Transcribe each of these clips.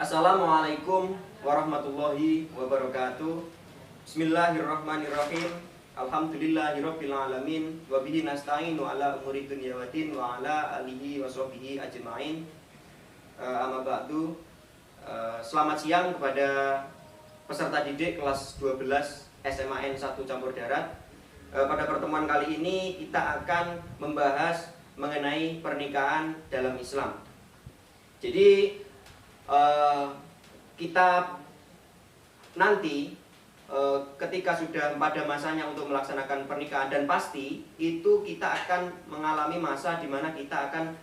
Assalamualaikum warahmatullahi wabarakatuh. Bismillahirrahmanirrahim. Alhamdulillahirabbil alamin wa bihi nasta'inu ala umuri dunya waddin wa ala alihi washabbihi ajmain. Amma ba'du. Selamat siang kepada peserta didik kelas 12 SMAN 1 Campur Darat. Pada pertemuan kali ini kita akan membahas mengenai pernikahan dalam Islam. Jadi kita nanti ketika sudah pada masanya untuk melaksanakan pernikahan, dan pasti itu kita akan mengalami masa di mana kita akan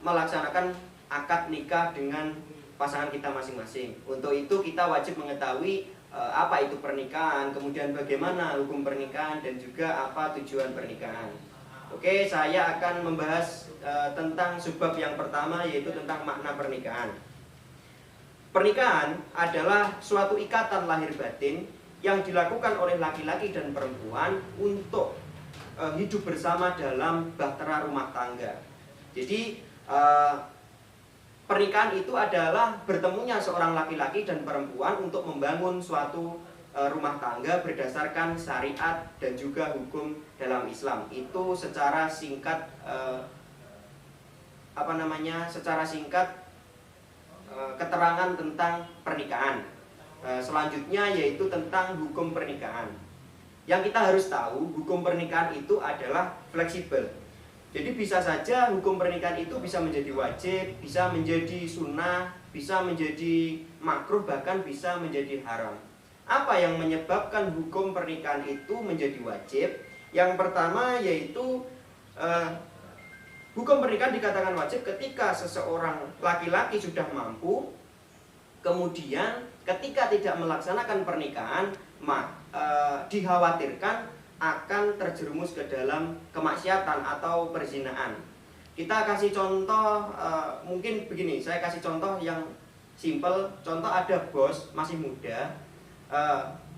melaksanakan akad nikah dengan pasangan kita masing-masing. Untuk itu kita wajib mengetahui apa itu pernikahan, kemudian bagaimana hukum pernikahan, dan juga apa tujuan pernikahan. Oke, saya akan membahas tentang subbab yang pertama, yaitu tentang makna pernikahan. Pernikahan adalah suatu ikatan lahir batin yang dilakukan oleh laki-laki dan perempuan untuk hidup bersama dalam bahtera rumah tangga. Jadi pernikahan itu adalah bertemunya seorang laki-laki dan perempuan untuk membangun suatu rumah tangga berdasarkan syariat dan juga hukum dalam Islam. Itu secara singkat keterangan tentang pernikahan. Selanjutnya yaitu tentang hukum pernikahan. Yang kita harus tahu, hukum pernikahan itu adalah fleksibel. Jadi bisa saja hukum pernikahan itu bisa menjadi wajib, bisa menjadi sunnah, bisa menjadi makruh, bahkan bisa menjadi haram. Apa yang menyebabkan hukum pernikahan itu menjadi wajib? Yang pertama yaitu hukum pernikahan dikatakan wajib ketika seseorang laki-laki sudah mampu, kemudian ketika tidak melaksanakan pernikahan, dikhawatirkan akan terjerumus ke dalam kemaksiatan atau perzinaan. Kita kasih contoh, mungkin begini, saya kasih contoh yang simpel. Contoh, ada bos masih muda,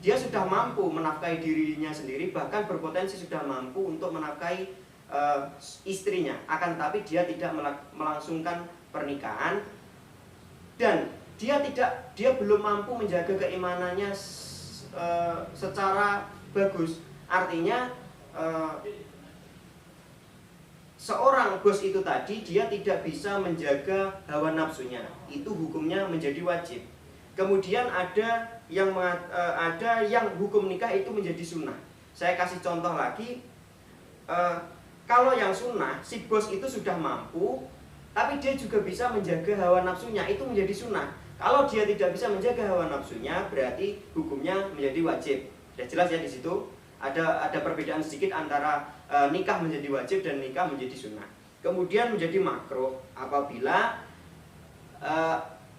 dia sudah mampu menafkahi dirinya sendiri, bahkan berpotensi sudah mampu untuk menafkahi istrinya. Akan tetapi dia tidak melangsungkan pernikahan, dan dia belum mampu menjaga keimanannya secara bagus. Artinya seorang bos itu tadi dia tidak bisa menjaga hawa nafsunya. Itu hukumnya menjadi wajib. Kemudian ada yang hukum nikah itu menjadi sunnah. Saya kasih contoh lagi. Kalau yang sunnah, si bos itu sudah mampu, tapi dia juga bisa menjaga hawa nafsunya, itu menjadi sunnah. Kalau dia tidak bisa menjaga hawa nafsunya, berarti hukumnya menjadi wajib. Sudah jelas ya di situ. Ada perbedaan sedikit antara nikah menjadi wajib dan nikah menjadi sunnah. Kemudian menjadi makruh apabila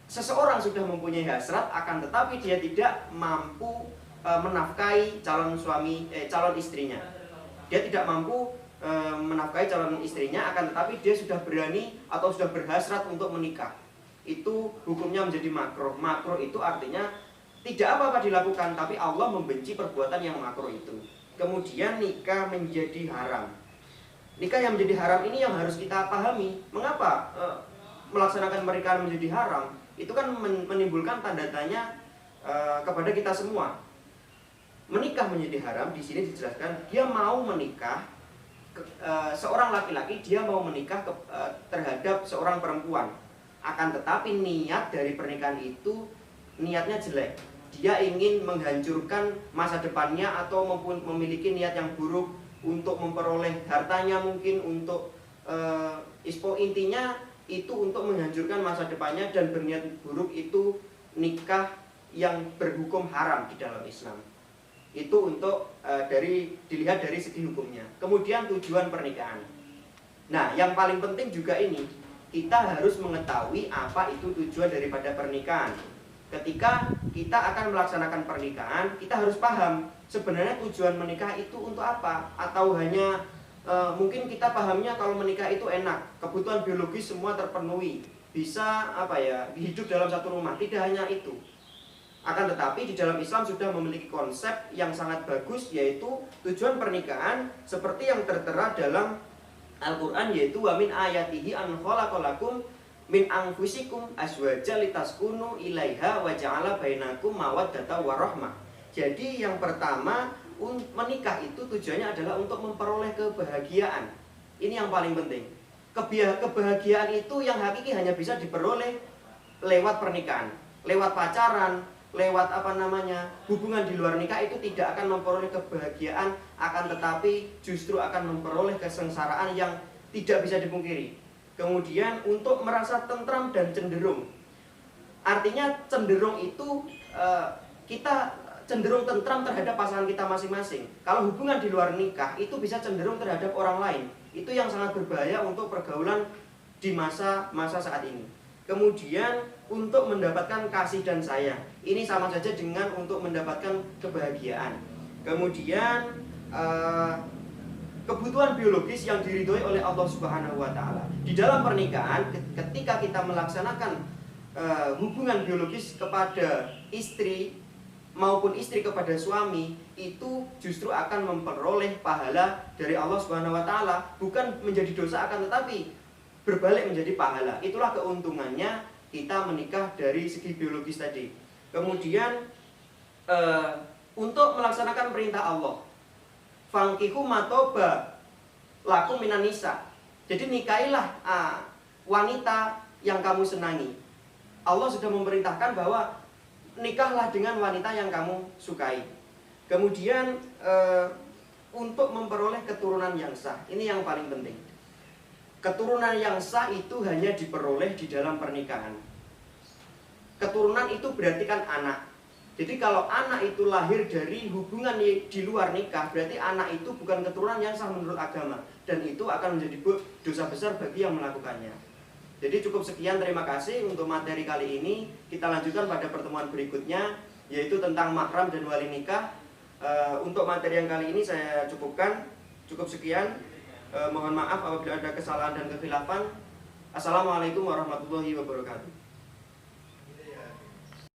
seseorang sudah mempunyai hasrat, akan tetapi dia tidak mampu menafkahi calon istrinya. Dia tidak mampu menafkahi calon istrinya, akan tetapi dia sudah berani atau sudah berhasrat untuk menikah. Itu hukumnya menjadi makruh. Makruh itu artinya tidak apa-apa dilakukan, tapi Allah membenci perbuatan yang makruh itu. Kemudian nikah menjadi haram. Nikah yang menjadi haram ini yang harus kita pahami. Mengapa melaksanakan pernikahan menjadi haram? Itu kan menimbulkan tanda tanya kepada kita semua. Menikah menjadi haram di sini dijelaskan dia mau menikah, seorang laki-laki dia mau menikah terhadap seorang perempuan. Akan tetapi niat dari pernikahan itu niatnya jelek. Dia ingin menghancurkan masa depannya atau memiliki niat yang buruk untuk memperoleh hartanya, mungkin untuk intinya itu untuk menghancurkan masa depannya, dan berniat buruk itu nikah yang berhukum haram di dalam Islam. Itu untuk dilihat dari segi hukumnya. Kemudian tujuan pernikahan. Nah, yang paling penting juga ini, kita harus mengetahui apa itu tujuan daripada pernikahan. Ketika kita akan melaksanakan pernikahan, kita harus paham sebenarnya tujuan menikah itu untuk apa. Atau hanya mungkin kita pahamnya kalau menikah itu enak, kebutuhan biologis semua terpenuhi, bisa hidup dalam satu rumah. Tidak hanya itu. Akan tetapi di dalam Islam sudah memiliki konsep yang sangat bagus, yaitu tujuan pernikahan seperti yang tertera dalam Al-Quran, yaitu wa min ayatihi an khalaqalakum min anfusikum azwaja litaskunu ilaiha wa ja'ala bainakum mawaddata warahmah. Jadi yang pertama, menikah itu tujuannya adalah untuk memperoleh kebahagiaan. Ini yang paling penting. Kebahagiaan itu yang hakiki hanya bisa diperoleh lewat pernikahan, lewat pacaran, lewat hubungan di luar nikah itu tidak akan memperoleh kebahagiaan, akan tetapi justru akan memperoleh kesengsaraan yang tidak bisa dipungkiri. Kemudian untuk merasa tentram dan cenderung, artinya cenderung itu kita cenderung tentram terhadap pasangan kita masing-masing. Kalau hubungan di luar nikah itu bisa cenderung terhadap orang lain. Itu yang sangat berbahaya untuk pergaulan di masa saat ini. Kemudian untuk mendapatkan kasih dan sayang, ini sama saja dengan untuk mendapatkan kebahagiaan. Kemudian kebutuhan biologis yang diridhoi oleh Allah Subhanahu wa taala. Di dalam pernikahan, ketika kita melaksanakan hubungan biologis kepada istri maupun istri kepada suami, itu justru akan memperoleh pahala dari Allah Subhanahu wa taala, bukan menjadi dosa, akan tetapi berbalik menjadi pahala. Itulah keuntungannya kita menikah dari segi biologis tadi. Kemudian untuk melaksanakan perintah Allah, fankihu matoba lakum minan nisa. Jadi nikailah wanita yang kamu senangi. Allah sudah memerintahkan bahwa nikahlah dengan wanita yang kamu sukai. Kemudian untuk memperoleh keturunan yang sah, ini yang paling penting. Keturunan yang sah itu hanya diperoleh di dalam pernikahan. Keturunan itu berarti kan anak. Jadi kalau anak itu lahir dari hubungan di luar nikah, berarti anak itu bukan keturunan yang sah menurut agama, dan itu akan menjadi dosa besar bagi yang melakukannya. Jadi cukup sekian, terima kasih untuk materi kali ini. Kita lanjutkan pada pertemuan berikutnya, yaitu tentang mahram dan wali nikah. Untuk materi yang kali ini saya cukupkan. Cukup sekian. Mohon maaf apabila ada kesalahan dan kekhilafan. Assalamualaikum warahmatullahi wabarakatuh.